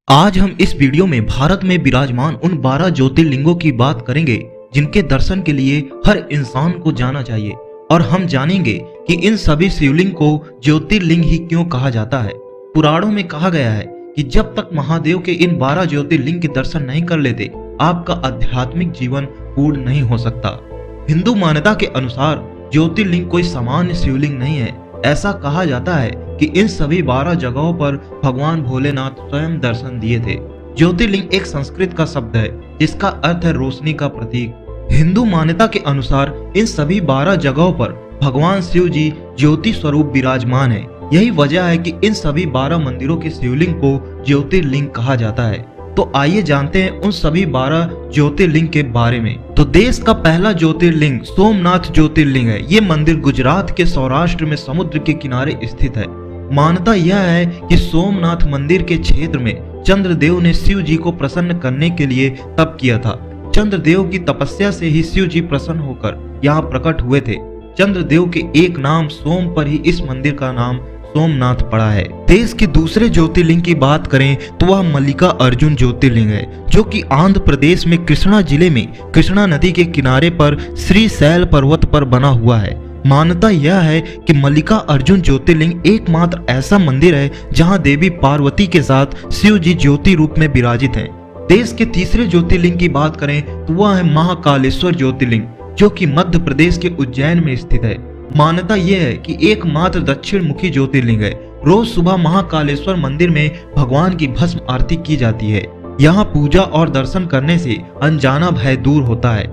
आज हम इस वीडियो में भारत में विराजमान उन 12 ज्योतिर्लिंगों की बात करेंगे जिनके दर्शन के लिए हर इंसान को जाना चाहिए और हम जानेंगे कि इन सभी शिवलिंग को ज्योतिर्लिंग ही क्यों कहा जाता है। पुराणों में कहा गया है कि जब तक महादेव के इन 12 ज्योतिर्लिंग के दर्शन नहीं कर लेते आपका आध्यात्मिक जीवन पूर्ण नहीं हो सकता। हिंदू मान्यता के अनुसार ज्योतिर्लिंग कोई सामान्य शिवलिंग नहीं है। ऐसा कहा जाता है कि इन सभी 12 जगहों पर भगवान भोलेनाथ स्वयं दर्शन दिए थे। ज्योतिर्लिंग एक संस्कृत का शब्द है जिसका अर्थ है रोशनी का प्रतीक। हिंदू मान्यता के अनुसार इन सभी 12 जगहों पर भगवान शिव जी ज्योति स्वरूप विराजमान है। यही वजह है कि इन सभी 12 मंदिरों के शिवलिंग को ज्योतिर्लिंग कहा जाता है। तो आइए जानते हैं उन सभी 12 ज्योतिर्लिंग के बारे में। तो देश का पहला ज्योतिर्लिंग सोमनाथ ज्योतिर्लिंग है। ये मंदिर गुजरात के सौराष्ट्र में समुद्र के किनारे स्थित है। मान्यता यह है कि सोमनाथ मंदिर के क्षेत्र में चंद्रदेव ने शिव जी को प्रसन्न करने के लिए तप किया था। चंद्रदेव की तपस्या से ही शिव जी प्रसन्न होकर यहाँ प्रकट हुए थे। चंद्रदेव के एक नाम सोम पर ही इस मंदिर का नाम सोमनाथ पड़ा है। देश के दूसरे ज्योतिर्लिंग की बात करें तो वह मल्लिका अर्जुन ज्योतिर्लिंग है, जो कि आंध्र प्रदेश में कृष्णा जिले में कृष्णा नदी के किनारे पर श्रीशैल पर्वत पर बना हुआ है। मान्यता यह है कि मल्लिका अर्जुन ज्योतिर्लिंग एकमात्र ऐसा मंदिर है जहां देवी पार्वती के साथ शिव जी ज्योति रूप में विराजित हैं। देश के तीसरे ज्योतिर्लिंग की बात करें तो वह है महाकालेश्वर ज्योतिर्लिंग, जो कि मध्य प्रदेश के उज्जैन में स्थित है। मान्यता यह है कि एकमात्र दक्षिण मुखी ज्योतिर्लिंग है। रोज सुबह महाकालेश्वर मंदिर में भगवान की भस्म आरती की जाती है। यहाँ पूजा और दर्शन करने से अनजाना भय दूर होता है।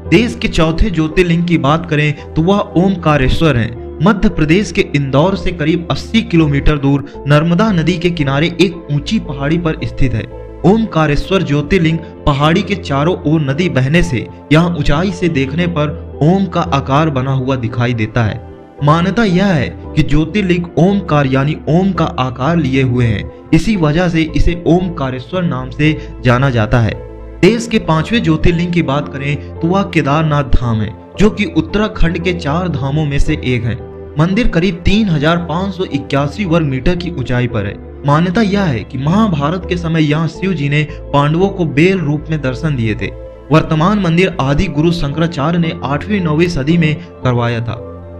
देश के चौथे ज्योतिर्लिंग की बात करें तो वह ओमकारेश्वर है। मध्य प्रदेश के इंदौर से करीब 80 किलोमीटर दूर नर्मदा नदी के किनारे एक ऊंची पहाड़ी पर स्थित है। ओमकारेश्वर ज्योतिर्लिंग पहाड़ी के चारों ओर नदी बहने से यहाँ ऊंचाई से देखने पर ओम का आकार बना हुआ दिखाई देता है। मान्यता यह है कि ज्योतिर्लिंग ओमकार यानी ओम का आकार लिए हुए हैं, इसी वजह से इसे ओमकारेश्वर नाम से जाना जाता है। देश के पांचवें ज्योतिर्लिंग की बात करें तो वह केदारनाथ धाम है, जो कि उत्तराखंड के 4 धामों में से एक है। मंदिर करीब 3581 वर्ग मीटर की ऊंचाई पर है। मान्यता यह है कि महाभारत के समय यहाँ शिव जी ने पांडवों को बेल रूप में दर्शन दिए थे। वर्तमान मंदिर आदि गुरु शंकराचार्य ने 8वीं-9वीं सदी में करवाया था।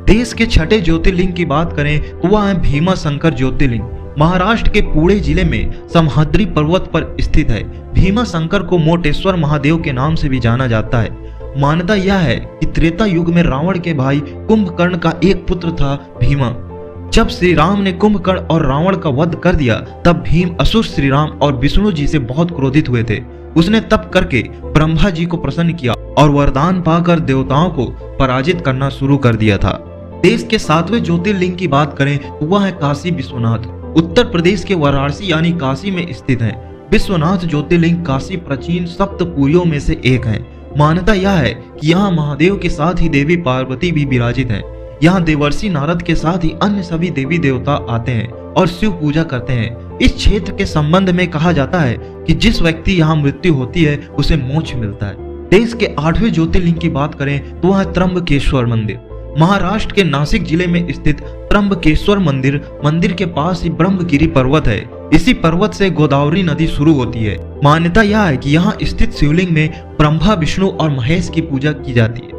देश के छठे ज्योतिर्लिंग की बात करें तो वह है भीमा शंकर ज्योतिर्लिंग। महाराष्ट्र के पुणे जिले में समहाद्री पर्वत पर स्थित है। भीमा शंकर को मोटेश्वर महादेव के नाम से भी जाना जाता है। मान्यता यह है कि त्रेता युग में रावण के भाई कुंभकर्ण का एक पुत्र था भीमा। जब श्री राम ने कुंभकर्ण और रावण का वध कर दिया तब भीम असुर श्री राम और विष्णु जी से बहुत क्रोधित हुए थे। उसने तप करके ब्रह्मा जी को प्रसन्न किया और वरदान पाकर देवताओं को पराजित करना शुरू कर दिया था। देश के 7वें ज्योतिर्लिंग की बात करें तो वह है काशी विश्वनाथ। उत्तर प्रदेश के वाराणसी यानी काशी में स्थित है। विश्वनाथ ज्योतिर्लिंग काशी प्राचीन सप्तपुरियों में से एक है। मान्यता यह है कि यहाँ महादेव के साथ ही देवी पार्वती भी विराजित हैं। यहाँ देवर्षि नारद के साथ ही अन्य सभी देवी देवता आते हैं और शिव पूजा करते हैं। इस क्षेत्र के संबंध में कहा जाता है कि जिस व्यक्ति यहाँ मृत्यु होती है उसे मोक्ष मिलता है। देश के 8वें ज्योतिर्लिंग की बात करें तो वह है त्र्यंबकेश्वर मंदिर। महाराष्ट्र के नासिक जिले में स्थित त्र्यंबकेश्वर मंदिर के पास ही ब्रह्मगिरी पर्वत है। इसी पर्वत से गोदावरी नदी शुरू होती है। मान्यता यह है कि यहाँ स्थित शिवलिंग में ब्रह्मा विष्णु और महेश की पूजा की जाती है।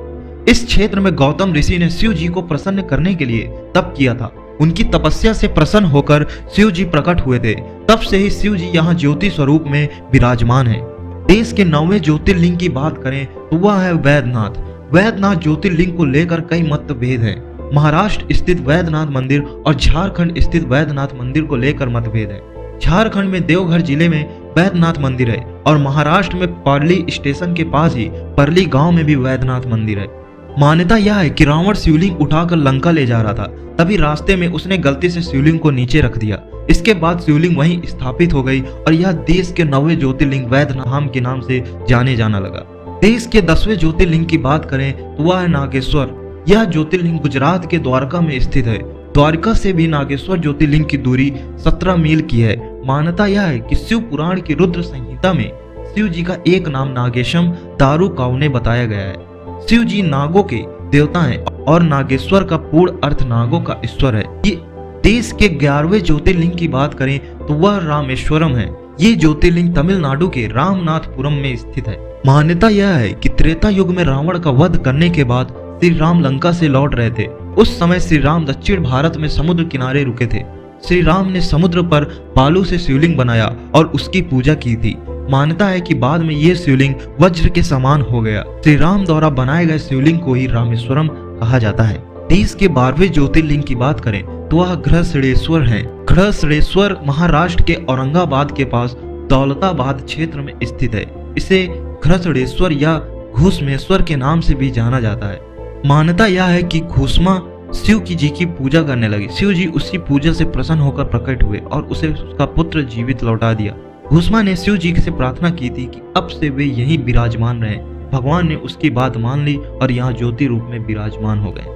इस क्षेत्र में गौतम ऋषि ने शिव जी को प्रसन्न करने के लिए तप किया था। उनकी तपस्या से प्रसन्न होकर शिव जी प्रकट हुए थे। तब से ही शिव जी यहाँ ज्योति स्वरूप में विराजमान है। देश के 9वें ज्योतिर्लिंग की बात करें तो वह है वैद्यनाथ। वैद्यनाथ ज्योतिर्लिंग को लेकर कई मतभेद हैं। महाराष्ट्र स्थित वैद्यनाथ मंदिर और झारखंड स्थित वैद्यनाथ मंदिर को लेकर मतभेद है। झारखंड में देवघर जिले में वैद्यनाथ मंदिर है और महाराष्ट्र में पार्ली स्टेशन के पास ही परली गांव में भी वैद्यनाथ मंदिर है। मान्यता यह है कि रावण शिवलिंग उठाकर लंका ले जा रहा था, तभी रास्ते में उसने गलती से शिवलिंग को नीचे रख दिया। इसके बाद शिवलिंग वहीं स्थापित हो गई और यह देश के 9वें ज्योतिर्लिंग वैद्यनाथ के नाम से जाने जाना लगा। देश के 10वें ज्योतिर्लिंग की बात करें तो वह है नागेश्वर। यह ज्योतिर्लिंग गुजरात के द्वारका में स्थित है। द्वारका से भी नागेश्वर ज्योतिर्लिंग की दूरी 17 मील की है। मान्यता यह है कि शिव पुराण की रुद्र संहिता में शिव जी का एक नाम नागेशम दारुकावने बताया गया है। शिव जी नागों के देवता हैं और नागेश्वर का पूर्ण अर्थ नागों का ईश्वर है। ये देश के 11वें ज्योतिर्लिंग की बात करें तो वह रामेश्वरम है। ये ज्योतिर्लिंग तमिलनाडु के रामनाथपुरम में स्थित है। मान्यता यह है कि त्रेता युग में रावण का वध करने के बाद श्री राम लंका से लौट रहे थे। उस समय श्री राम दक्षिण भारत में समुद्र किनारे रुके थे। श्री राम ने समुद्र पर बालू से शिवलिंग बनाया और उसकी पूजा की थी। मान्यता है कि बाद में ये शिवलिंग वज्र के समान हो गया। श्री राम द्वारा बनाए गए शिवलिंग को ही रामेश्वरम कहा जाता है। देश के 12वें ज्योतिर्लिंग की बात करें तो वह गृहस्रेश्वर है। गृहस्रेश्वर महाराष्ट्र के औरंगाबाद के पास दौलताबाद क्षेत्र में स्थित है। इसे गृहस्रेश्वर या घुसमेश्वर के नाम से भी जाना जाता है। मान्यता यह है कि घुसमा शिव जी की पूजा करने लगे। शिव जी उसकी पूजा से प्रसन्न होकर प्रकट हुए और उसे उसका पुत्र जीवित लौटा दिया। घुसमा ने शिव जी से प्रार्थना की थी कि अब से वे यहीं विराजमान रहें। भगवान ने उसकी बात मान ली और यहाँ ज्योति रूप में विराजमान हो गए।